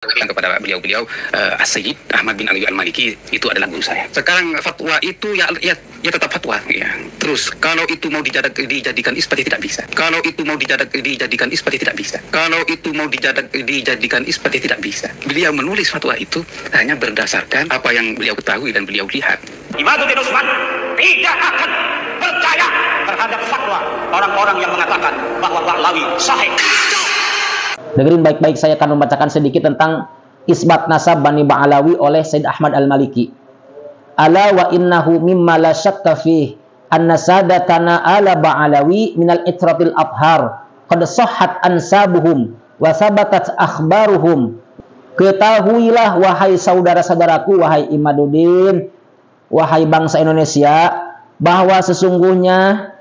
kepada beliau-beliau, As-Sayyid Ahmad bin Ali Al-Maliki itu adalah guru saya. Sekarang fatwa itu ya tetap fatwa ya. Terus kalau itu mau dijadikan isbat ya tidak bisa. Kalau itu mau dijadikan isbat ya tidak bisa. Kalau itu mau dijadikan isbat ya tidak bisa. Beliau menulis fatwa itu hanya berdasarkan apa yang beliau ketahui dan beliau lihat. Imaduddin Utsman tidak akan percaya terhadap fatwa orang-orang yang mengatakan bahwa Ba'lawi sahih. Dengerin baik-baik, saya akan membacakan sedikit tentang isbat nasab Bani Ba'alawi oleh Sayyid Ahmad Al-Maliki. Ala wa innahu mimma la syakka fih anna sadatana ala Ba'alawi minal itratil abhar qad sahhat ansabuhum wa thabatat akhbaruhum. Ketahuilah wahai saudara-saudaraku, wahai Imaduddin, wahai bangsa Indonesia, bahwa sesungguhnya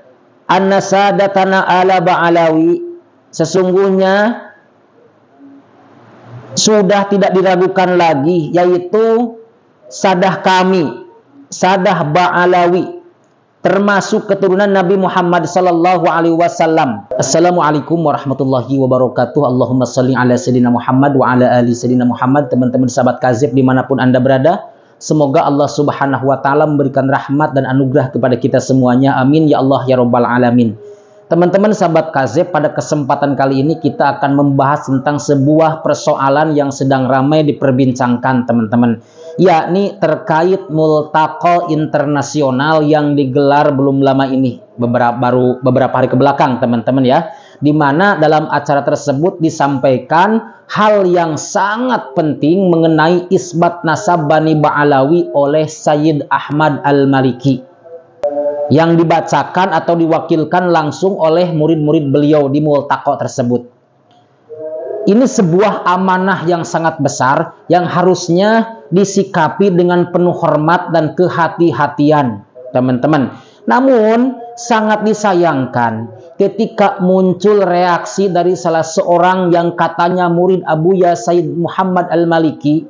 anna sadatana ala Ba'alawi, sesungguhnya sudah tidak diragukan lagi, yaitu sadah kami, sadah Ba'alawi, termasuk keturunan Nabi Muhammad sallallahu alaihi wasallam. Assalamualaikum warahmatullahi wabarakatuh. Allahumma shalli ala sayyidina Muhammad wa ala ali sayyidina Muhammad. Teman-teman sahabat Kazib dimanapun Anda berada, semoga Allah subhanahu wa ta'ala memberikan rahmat dan anugerah kepada kita semuanya. Amin ya Allah ya rabbal alamin. Teman-teman sahabat Kazib, pada kesempatan kali ini kita akan membahas tentang sebuah persoalan yang sedang ramai diperbincangkan teman-teman, yakni terkait multaqo internasional yang digelar belum lama ini, baru beberapa hari ke belakang teman-teman ya, di mana dalam acara tersebut disampaikan hal yang sangat penting mengenai isbat nasab Bani Ba'alawi oleh Sayyid Ahmad Al-Maliki, yang dibacakan atau diwakilkan langsung oleh murid-murid beliau di multaqo tersebut. Ini sebuah amanah yang sangat besar yang harusnya disikapi dengan penuh hormat dan kehati-hatian, teman-teman. Namun sangat disayangkan ketika muncul reaksi dari salah seorang yang katanya murid Abuya Sayyid Muhammad Al-Maliki.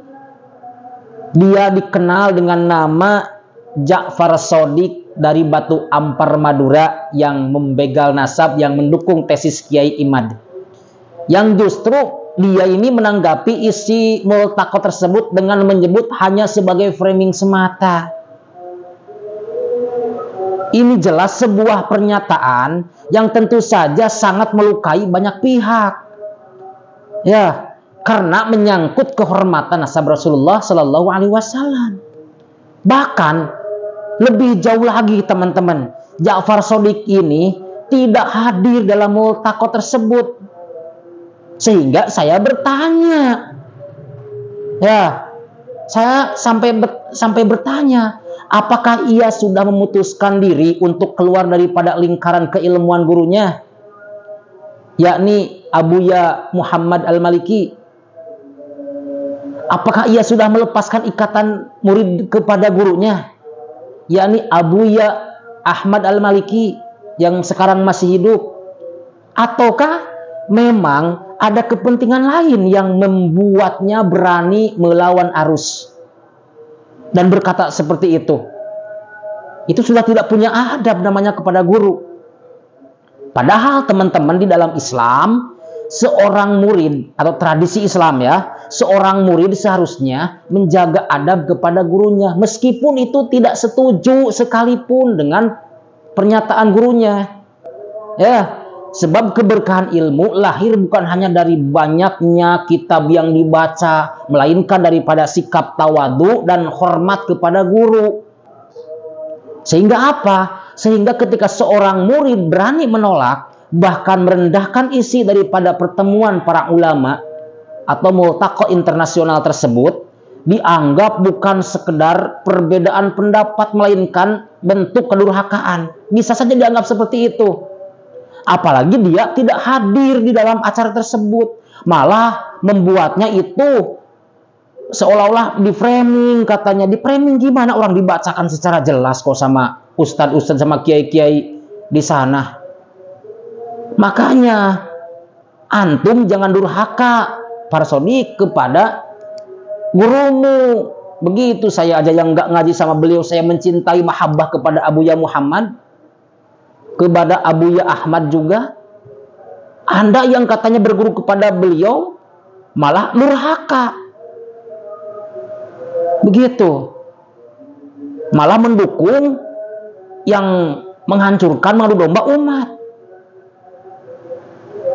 Dia dikenal dengan nama Ja'far Shadiq dari Batu Ampar Madura, yang membegal nasab, yang mendukung tesis Kiai Imad, yang justru dia ini menanggapi isi multaqo tersebut dengan menyebut hanya sebagai framing semata. Ini jelas sebuah pernyataan yang tentu saja sangat melukai banyak pihak ya, karena menyangkut kehormatan nasab Rasulullah Shallallahu Alaihi Wasallam. Bahkan lebih jauh lagi teman-teman, Ja'far Shadiq ini tidak hadir dalam multaqo tersebut. Sehingga saya bertanya, ya, saya sampai bertanya, apakah ia sudah memutuskan diri untuk keluar daripada lingkaran keilmuan gurunya, yakni Abuya Muhammad Al-Maliki? Apakah ia sudah melepaskan ikatan murid kepada gurunya, yakni Abuya Ahmad Al-Maliki yang sekarang masih hidup? Ataukah memang ada kepentingan lain yang membuatnya berani melawan arus dan berkata seperti itu? Itu sudah tidak punya adab namanya kepada guru. Padahal teman-teman, di dalam Islam, seorang murid atau tradisi Islam ya, seorang murid seharusnya menjaga adab kepada gurunya, meskipun itu tidak setuju sekalipun dengan pernyataan gurunya. Ya, sebab keberkahan ilmu lahir bukan hanya dari banyaknya kitab yang dibaca, melainkan daripada sikap tawadu dan hormat kepada guru. Sehingga apa? Sehingga ketika seorang murid berani menolak, bahkan merendahkan isi daripada pertemuan para ulama atau multaqo internasional tersebut, dianggap bukan sekedar perbedaan pendapat, melainkan bentuk kedurhakaan. Bisa saja dianggap seperti itu. Apalagi dia tidak hadir di dalam acara tersebut, malah membuatnya itu seolah-olah di framing. Katanya di framing gimana, orang dibacakan secara jelas kok sama ustadz-ustadz sama kiai-kiai di sana. Makanya antum jangan durhaka para Shadiq kepada gurumu. Begitu saya aja yang nggak ngaji sama beliau, saya mencintai mahabbah kepada Abuya Muhammad, kepada Abuya Ahmad juga. Anda yang katanya berguru kepada beliau malah durhaka. Begitu. Malah mendukung yang menghancurkan, mengadu domba umat.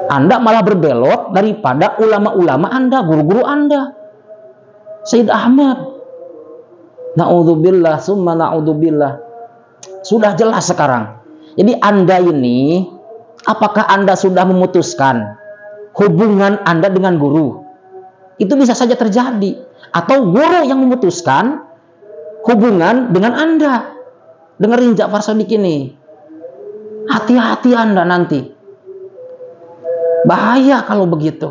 Anda malah berbelot daripada ulama-ulama Anda, guru-guru Anda. Sayyid Ahmad. Na'udzubillah, summa na'udzubillah. Sudah jelas sekarang. Jadi Anda ini, apakah Anda sudah memutuskan hubungan Anda dengan guru? Itu bisa saja terjadi. Atau guru yang memutuskan hubungan dengan Anda. Dengerin Ja'far Shadiq ini. Hati-hati Anda nanti. Bahaya kalau begitu.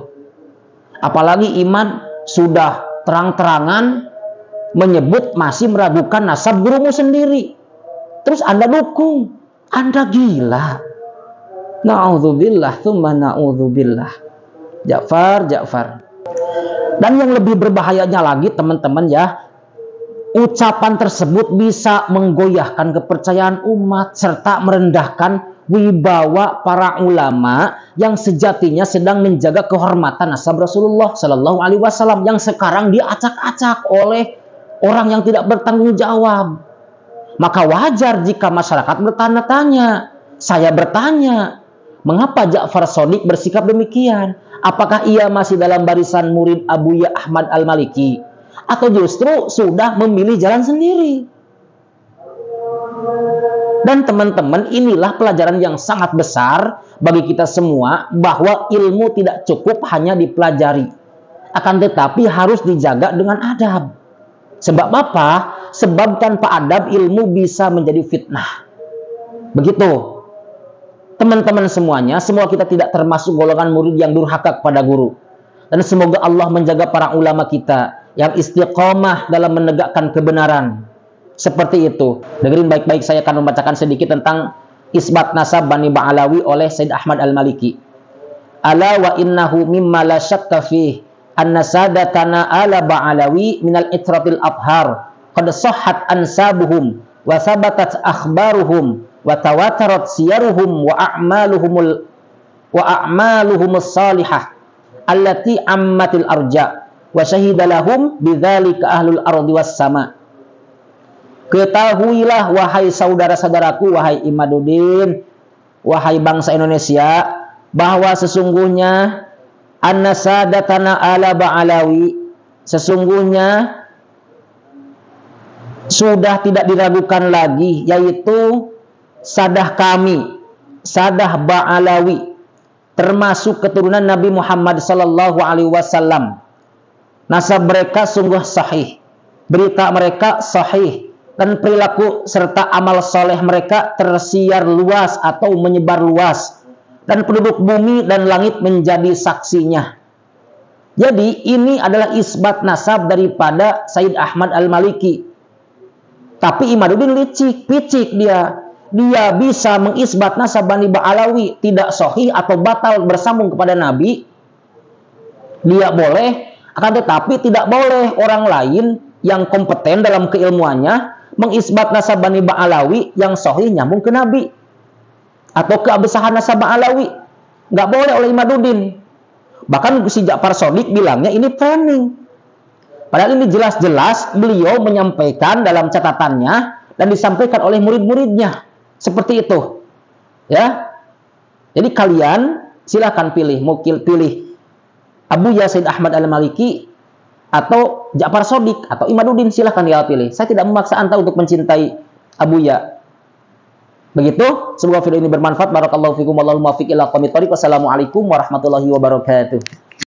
Apalagi iman sudah terang-terangan menyebut masih meragukan nasab gurumu sendiri. Terus Anda dukung. Anda gila. Na'udzubillah, tsumma na'udzubillah. Ja'far. Dan yang lebih berbahayanya lagi teman-teman ya, ucapan tersebut bisa menggoyahkan kepercayaan umat serta merendahkan wibawa para ulama yang sejatinya sedang menjaga kehormatan nasab Rasulullah Shallallahu Alaihi Wasallam yang sekarang diacak-acak oleh orang yang tidak bertanggung jawab. Maka wajar jika masyarakat bertanya-tanya. Saya bertanya, mengapa Ja'far Shadiq bersikap demikian? Apakah ia masih dalam barisan murid Abuya Ahmad Al-Maliki? Atau justru sudah memilih jalan sendiri? Dan teman-teman, inilah pelajaran yang sangat besar bagi kita semua, bahwa ilmu tidak cukup hanya dipelajari, akan tetapi harus dijaga dengan adab. Sebab apa? Sebab tanpa adab ilmu bisa menjadi fitnah. Begitu. Teman-teman semuanya, semua kita tidak termasuk golongan murid yang durhaka kepada guru. Dan semoga Allah menjaga para ulama kita yang istiqomah dalam menegakkan kebenaran. Seperti itu. Dengerin baik-baik, saya akan membacakan sedikit tentang isbat nasab Bani Ba'alawi oleh Sayyid Ahmad Al-Maliki. Ala wa innahu mimma la syakka fih anna sadatana ala Ba'alawi minal itratil abhar qad sahhat ansabuhum wa thabatat akhbaruhum wa tawatarat siyaruhum wa a'maluhumus salihah allati ammatil arja wa syahida lahum bidzalika ahlul ardi was sama. Ketahuilah wahai saudara-saudaraku, wahai Imaduddin, wahai bangsa Indonesia, bahwa sesungguhnya anna sadatana ala Ba'alawi, sesungguhnya sudah tidak diragukan lagi, yaitu sadah kami, sadah Ba'alawi, termasuk keturunan Nabi Muhammad Sallallahu Alaihi Wasallam. Nasab mereka sungguh sahih, berita mereka sahih, dan perilaku serta amal soleh mereka tersiar luas atau menyebar luas, dan penduduk bumi dan langit menjadi saksinya. Jadi ini adalah isbat nasab daripada Sayyid Ahmad Al-Maliki. Tapi Imaduddin licik, picik dia bisa mengisbat nasab Bani Ba'alawi tidak sahih atau batal bersambung kepada Nabi. Dia boleh, akan tetapi tidak boleh orang lain yang kompeten dalam keilmuannya mengisbat nasab Bani Ba'alawi yang sahih nyambung ke Nabi atau keabsahan nasab Ba'alawi. Nggak boleh oleh Imaduddin. Bahkan si Ja'far Shadiq bilangnya ini framing. Padahal ini jelas-jelas beliau menyampaikan dalam catatannya dan disampaikan oleh murid-muridnya. Seperti itu. Ya. Jadi kalian silahkan pilih, mau pilih Abuya Sayyid Ahmad Al-Maliki atau Ja'far Shadiq atau Imaduddin, silahkan dia pilih. Saya tidak memaksa Anda untuk mencintai Abuya. Begitu, semoga video ini bermanfaat. Barakallahu fikum, wallahu muwaffiq ila aqwamit thoriq. Wassalamualaikum warahmatullahi wabarakatuh.